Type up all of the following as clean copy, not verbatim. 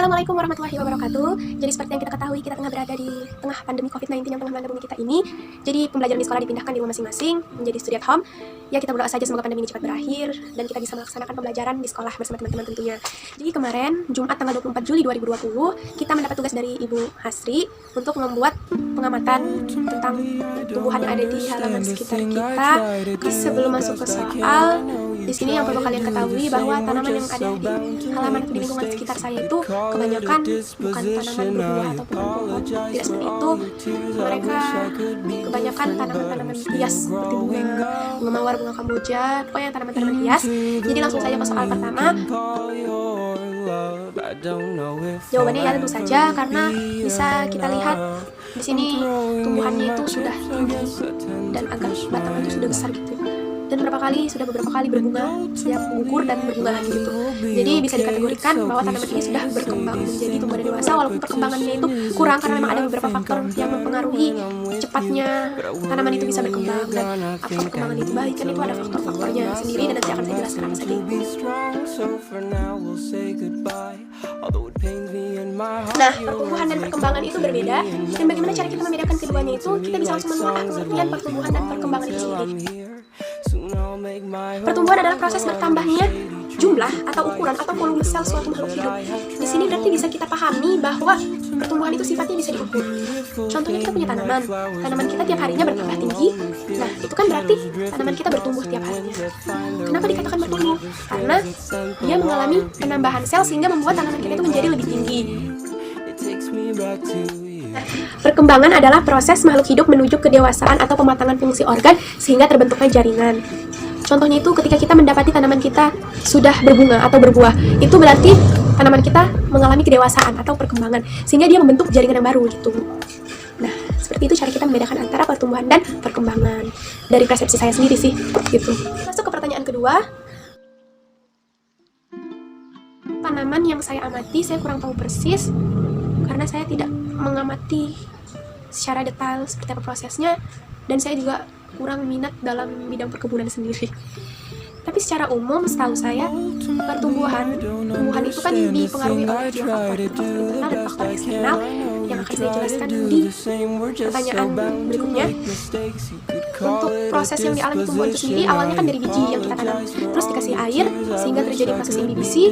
Assalamualaikum warahmatullahi wabarakatuh. Jadi seperti yang kita ketahui, kita tengah berada di tengah pandemi COVID-19 yang tengah melanda bumi kita ini. Jadi pembelajaran di sekolah dipindahkan di rumah masing-masing menjadi stay at home. Ya, kita berdoa saja semoga pandemi ini cepat berakhir dan kita bisa melaksanakan pembelajaran di sekolah bersama teman-teman tentunya. Jadi kemarin Jumat tanggal 24 Juli 2020 kita mendapat tugas dari Ibu Hasri untuk membuat pengamatan tentang tumbuhan yang ada di halaman sekitar kita. Sebelum masuk ke soal, di sini yang perlu kalian ketahui bahwa tanaman yang ada di halaman atau di lingkungan sekitar saya itu kebanyakan bukan tanaman berbuah ataupun pohon. Tidak seperti itu. Mereka kebanyakan tanaman-tanaman hias seperti bunga mawar, bunga kamboja, pokoknya tanaman-tanaman hias. Jadi langsung saja ke soal pertama. Jawabannya ya tentu saja, karena bisa kita lihat di sini tumbuhannya itu sudah tinggi dan agak batangnya itu sudah besar gitu. Dan sudah beberapa kali berbunga, siap gugur dan berbunga lagi gitu. Jadi bisa dikategorikan bahwa tanaman ini sudah berkembang menjadi tumbuhan dewasa, walaupun perkembangannya itu kurang karena memang ada beberapa faktor yang mempengaruhi cepatnya tanaman itu bisa berkembang. Dan apakah perkembangan itu baik, kan itu ada faktor-faktornya sendiri dan nanti akan saya jelaskan apa saja. Nah, pertumbuhan dan perkembangan itu berbeda, dan bagaimana cara kita membedakan keduanya itu, kita bisa langsung mengenal pengertian pertumbuhan dan perkembangan itu sendiri. Pertumbuhan adalah proses bertambahnya jumlah atau ukuran atau volume sel suatu makhluk hidup. Di sini berarti bisa kita pahami bahwa pertumbuhan itu sifatnya bisa diukur. Contohnya kita punya tanaman kita tiap harinya bertambah tinggi. Nah, itu kan berarti tanaman kita bertumbuh tiap harinya. Kenapa dikatakan bertumbuh? Karena dia mengalami penambahan sel sehingga membuat tanaman kita itu menjadi lebih tinggi. Nah, perkembangan adalah proses makhluk hidup menuju kedewasaan atau pematangan fungsi organ sehingga terbentuknya jaringan. Contohnya itu ketika kita mendapati tanaman kita sudah berbunga atau berbuah, itu berarti tanaman kita mengalami kedewasaan atau perkembangan sehingga dia membentuk jaringan yang baru gitu. Nah, seperti itu cara kita membedakan antara pertumbuhan dan perkembangan dari persepsi saya sendiri sih gitu. Masuk ke pertanyaan kedua. Tanaman yang saya amati saya kurang tahu persis karena saya tidak mengamati secara detail seperti apa prosesnya, dan saya juga kurang minat dalam bidang perkebunan sendiri. Tapi secara umum setahu saya tumbuhan itu kan dipengaruhi oleh dua faktor, faktor internal dan faktor eksternal yang akan saya jelaskan di pertanyaan berikutnya. Untuk proses yang dialami tumbuhan itu sendiri awalnya kan dari biji yang kita tanam, terus dikasih air sehingga terjadi proses imbibisi,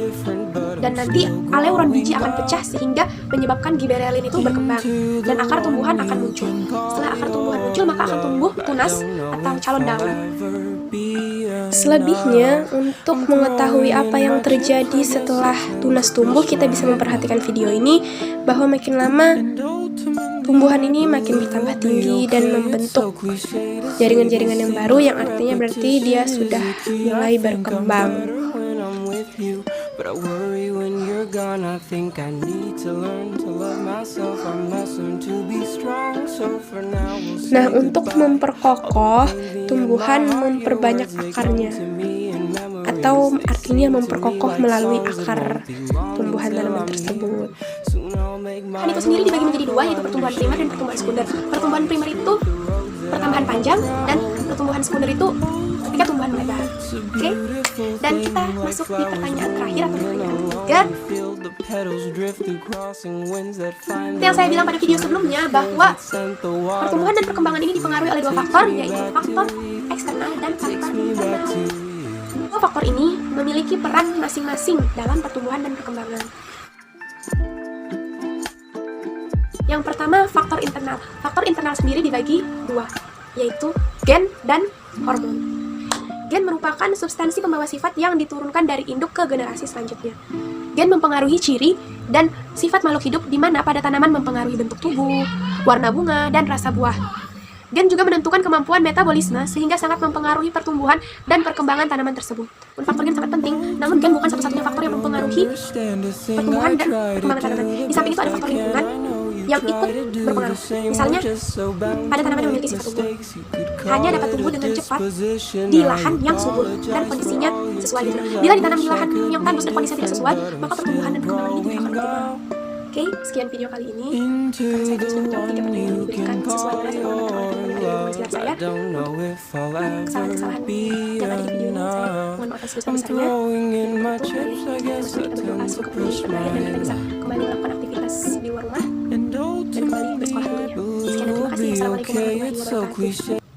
dan nanti aleuron biji akan pecah sehingga menyebabkan giberellin itu berkembang dan akar tumbuhan akan muncul. Setelah akar tumbuhan muncul maka akan tumbuh tunas atau calon daun. Selebihnya, untuk mengetahui apa yang terjadi setelah tunas tumbuh, kita bisa memperhatikan video ini bahwa makin lama tumbuhan ini makin bertambah tinggi dan membentuk jaringan-jaringan yang baru, yang artinya berarti dia sudah mulai berkembang. Nah, untuk memperkokoh, tumbuhan memperbanyak akarnya, atau artinya memperkokoh melalui akar tumbuhan tanaman tersebut. Bahan itu sendiri dibagi menjadi dua, yaitu pertumbuhan primer dan pertumbuhan sekunder. Pertumbuhan primer itu pertambahan panjang, dan pertumbuhan sekunder itu ketika tumbuhan melebar. Oke? Dan kita masuk di pertanyaan terakhir atau pertanyaan ketiga. Seperti yang saya bilang pada video sebelumnya, bahwa pertumbuhan dan perkembangan ini dipengaruhi oleh dua faktor, yaitu faktor eksternal dan faktor internal. Dua faktor ini memiliki peran masing-masing dalam pertumbuhan dan perkembangan. Yang pertama, faktor internal. Faktor internal sendiri dibagi dua, yaitu gen dan hormon. Gen merupakan substansi pembawa sifat yang diturunkan dari induk ke generasi selanjutnya. Gen mempengaruhi ciri dan sifat makhluk hidup, di mana pada tanaman mempengaruhi bentuk tubuh, warna bunga, dan rasa buah. Gen juga menentukan kemampuan metabolisme sehingga sangat mempengaruhi pertumbuhan dan perkembangan tanaman tersebut. Faktor gen sangat penting, namun gen bukan satu-satunya faktor yang mempengaruhi pertumbuhan dan perkembangan tanaman. Di samping itu ada faktor lingkungan yang ikut berpengaruh. Misalnya, pada tanaman yang memiliki sifat tumbuh hanya dapat tumbuh dengan cepat di lahan yang subur dan kondisinya sesuai gitu. Bila ditanam di lahan yang tandus dan kondisinya tidak sesuai, maka pertumbuhan dan perkembangan ini tidak akan optimal. Oke, sekian video kali ini. Karena saya sudah menjawab 3 pertanyaan yang diberikan sesuai dengan pengalaman saya untuk kesalahan-kesalahan yang ada di video ini. Saya mohon maaf atas sebesar-besarnya. Untuk kita berdoa semoga pandemi cepat berakhir dan kita bisa kembali melakukan aktivitas di luar rumah dan kembali bersekolah tentunya. Sekian dan terima kasih. Assalamualaikum warahmatullahi wabarakatuh.